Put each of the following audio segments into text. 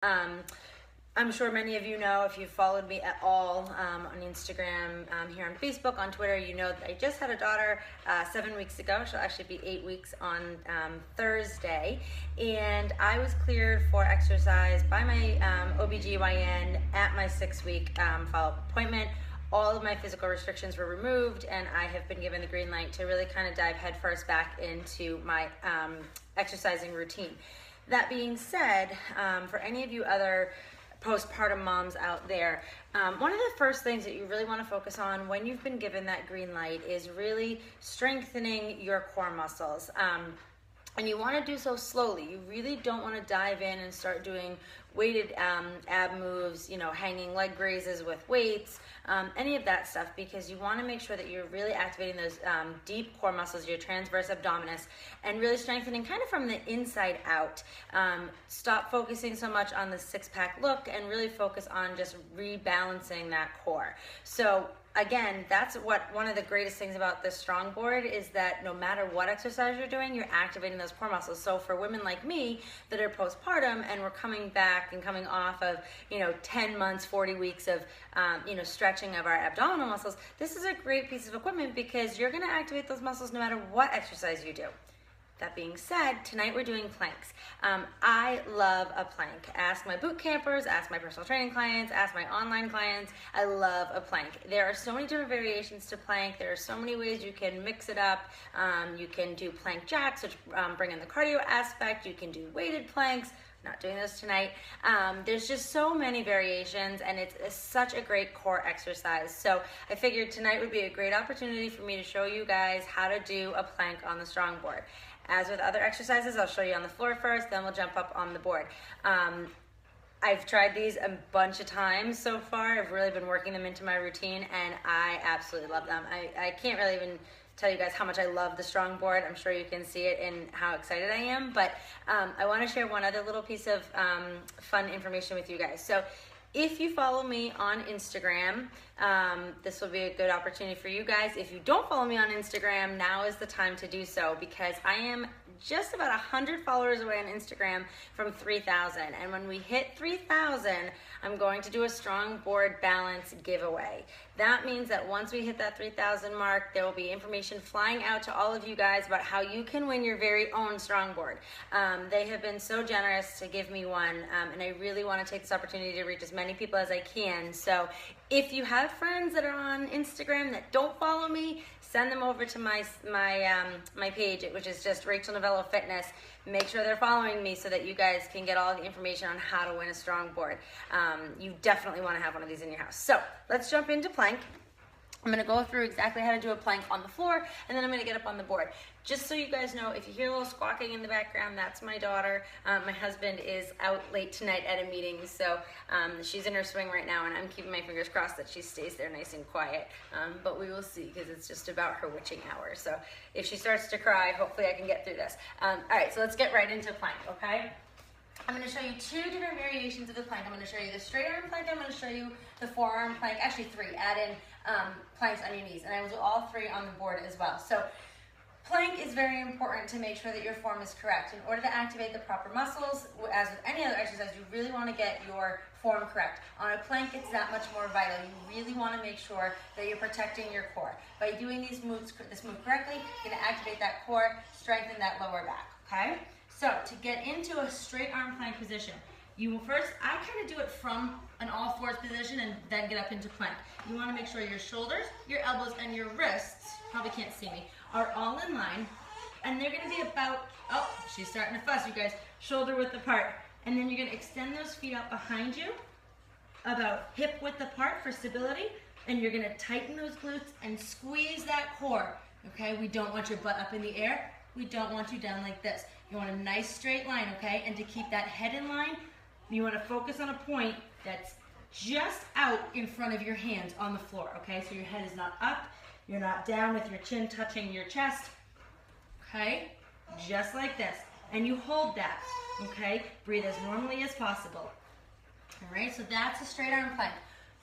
I'm sure many of you know, if you've followed me at all on Instagram, here on Facebook, on Twitter, you know that I just had a daughter 7 weeks ago. She'll actually be 8 weeks on Thursday. And I was cleared for exercise by my OBGYN at my 6-week follow-up appointment. All of my physical restrictions were removed, and I have been given the green light to really kind of dive headfirst back into my exercising routine. That being said, for any of you other postpartum moms out there, one of the first things that you really want to focus on when you've been given that green light is really strengthening your core muscles. And you want to do so slowly. You really don't want to dive in and start doing weighted ab moves, hanging leg raises with weights, any of that stuff, because you want to make sure that you're really activating those deep core muscles, your transverse abdominis, and really strengthening kind of from the inside out. Stop focusing so much on the six-pack look and really focus on just rebalancing that core. So again, that's one of the greatest things about the StrongBoard is that no matter what exercise you're doing, you're activating those core muscles. So for women like me that are postpartum and we're coming back and coming off of 10 months, 40 weeks of stretching of our abdominal muscles, this is a great piece of equipment because you're going to activate those muscles no matter what exercise you do. That being said, tonight we're doing planks. I love a plank. Ask my boot campers, ask my personal training clients, ask my online clients. I love a plank. There are so many different variations to plank. There are so many ways you can mix it up. You can do plank jacks, which bring in the cardio aspect. You can do weighted planks. Not doing those tonight. There's just so many variations, and it's such a great core exercise. So I figured tonight would be a great opportunity for me to show you guys how to do a plank on the StrongBoard. As with other exercises, I'll show you on the floor first, then we'll jump up on the board. I've tried these a bunch of times so far. I've really been working them into my routine, and I absolutely love them. I can't really even tell you guys how much I love the StrongBoard. I'm sure you can see it in how excited I am, but I want to share one other little piece of fun information with you guys. So if you follow me on Instagram, this will be a good opportunity for you guys. If you don't follow me on Instagram, now is the time to do so because I am just about 100 followers away on Instagram from 3,000. And when we hit 3,000, I'm going to do a StrongBoard Balance giveaway. That means that once we hit that 3,000 mark, there will be information flying out to all of you guys about how you can win your very own StrongBoard. They have been so generous to give me one, and I really want to take this opportunity to reach as many people as I can. So if you have friends that are on Instagram that don't follow me, send them over to my page, which is just Rachael Novello Fitness. Make sure they're following me so that you guys can get all the information on how to win a StrongBoard. You definitely want to have one of these in your house. So let's jump into plank. I'm going to go through exactly how to do a plank on the floor, and then I'm going to get up on the board. Just so you guys know, if you hear a little squawking in the background, that's my daughter. My husband is out late tonight at a meeting, so she's in her swing right now, and I'm keeping my fingers crossed that she stays there nice and quiet. But we will see, because it's just about her witching hour. So if she starts to cry, hopefully I can get through this. All right, so let's get right into plank, okay? I'm going to show you two different variations of the plank. I'm going to show you the straight arm plank. I'm going to show you the forearm plank. Actually, three. Add in planks on your knees. And I will do all three on the board as well. So plank is very important to make sure that your form is correct. In order to activate the proper muscles, as with any other exercise, you really want to get your form correct. On a plank, it's that much more vital. You really want to make sure that you're protecting your core. By doing this move correctly, you're going to activate that core, strengthen that lower back, okay? So to get into a straight arm plank position, you will first, I kind of do it from an all fours position and then get up into plank. You want to make sure your shoulders, your elbows, and your wrists, probably can't see me, are all in line. And they're going to be about, oh, she's starting to fuss, you guys, shoulder width apart. And then you're going to extend those feet out behind you, about hip width apart for stability. And you're going to tighten those glutes and squeeze that core. Okay, we don't want your butt up in the air. We don't want you down like this. You want a nice straight line, okay? And to keep that head in line, you want to focus on a point that's just out in front of your hands on the floor, okay? So your head is not up, you're not down with your chin touching your chest, okay? Just like this. And you hold that, okay? Breathe as normally as possible. All right, so that's a straight arm plank.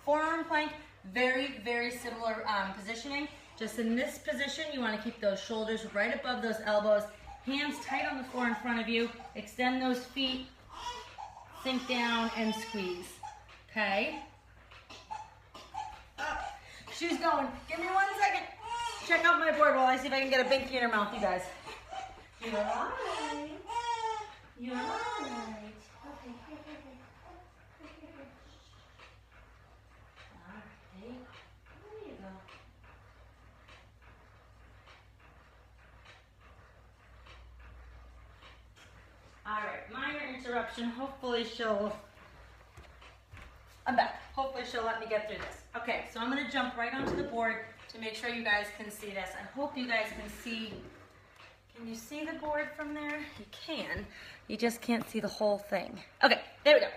Forearm plank, very, very similar positioning. Just in this position, you want to keep those shoulders right above those elbows, hands tight on the floor in front of you, extend those feet, sink down and squeeze, okay? Shoes going. Give me 1 second. Check out my board while I see if I can get a binky in her mouth, you guys. You're all right. You're all right. Okay, here. All right. There you go. All right, minor interruption. Hopefully I'm back. Hopefully she'll let me get through this. Okay, so I'm gonna jump right onto the board to make sure you guys can see this. I hope you guys can see. Can you see the board from there? You can. You just can't see the whole thing. Okay, there we go.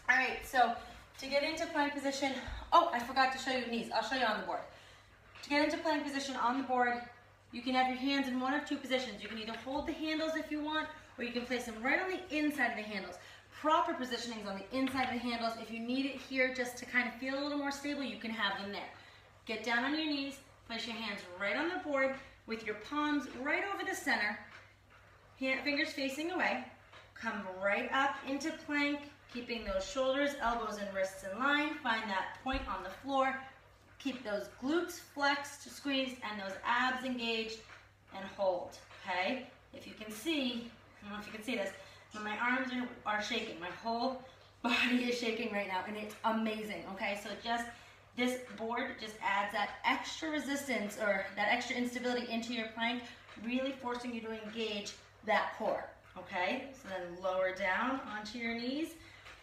All right, so to get into plank position, oh, I forgot to show you knees. I'll show you on the board. To get into plank position on the board, you can have your hands in one of two positions. You can either hold the handles if you want, or you can place them right on the inside of the handles. Proper positioning is on the inside of the handles. If you need it here just to kind of feel a little more stable, you can have them there. Get down on your knees, place your hands right on the board with your palms right over the center, fingers facing away. Come right up into plank, keeping those shoulders, elbows, and wrists in line. Find that point on the floor. Keep those glutes flexed, squeezed, and those abs engaged, and hold, okay? If you can see, I don't know if you can see this, but my arms are shaking. My whole body is shaking right now, and it's amazing, okay? So this board just adds that extra resistance or that extra instability into your plank, really forcing you to engage that core, okay? So then lower down onto your knees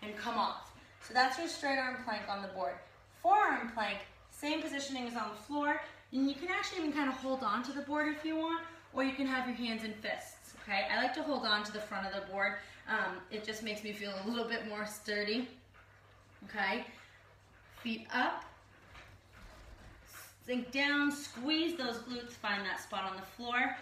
and come off. So that's your straight arm plank on the board. Forearm plank, same positioning as on the floor, and you can actually even kind of hold on to the board if you want, or you can have your hands in fists, okay? I like to hold on to the front of the board. It just makes me feel a little bit more sturdy, okay? Feet up, sink down, squeeze those glutes, find that spot on the floor,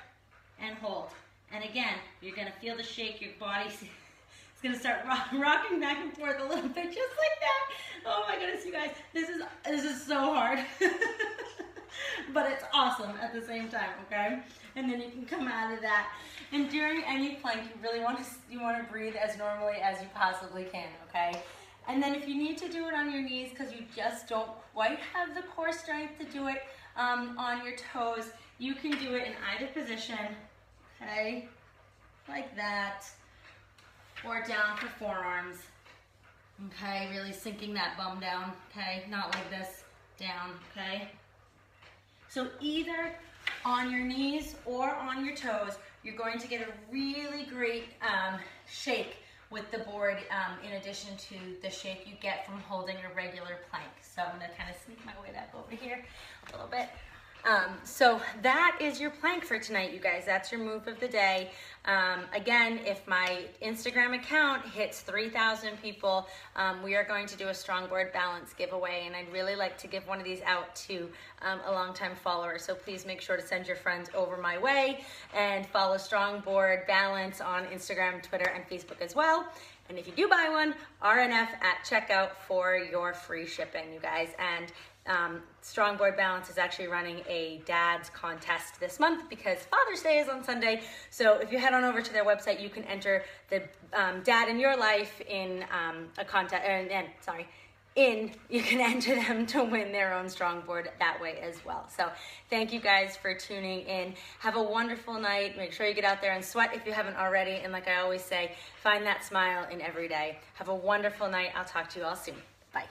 and hold. And again, you're gonna feel the shake, your body it's gonna start rocking back and forth a little bit, just like that. Oh my goodness, you guys, this is so hard. But it's awesome at the same time, okay? And then you can come out of that. And during any plank, you really want to breathe as normally as you possibly can, okay? And then if you need to do it on your knees because you just don't quite have the core strength to do it on your toes, you can do it in either position, okay? Like that, or down for forearms, okay? Really sinking that bum down, okay? Not like this, down, okay? So either on your knees or on your toes, you're going to get a really great shake with the board in addition to the shake you get from holding a regular plank. So I'm gonna kind of sneak my way back over here a little bit. So that is your plank for tonight, you guys. That's your move of the day. Again, if my Instagram account hits 3,000 people, we are going to do a StrongBoard Balance giveaway, and I'd really like to give one of these out to a longtime follower. So please make sure to send your friends over my way and follow StrongBoard Balance on Instagram, Twitter, and Facebook as well. And if you do buy one, RNF at checkout for your free shipping, you guys. And StrongBoard Balance is actually running a dad's contest this month because Father's Day is on Sunday. So if you head on over to their website, you can enter the dad in your life in a contest. You can enter them to win their own StrongBoard that way as well. So thank you guys for tuning in. Have a wonderful night. Make sure you get out there and sweat if you haven't already. And like I always say, find that smile in every day. Have a wonderful night. I'll talk to you all soon. Bye.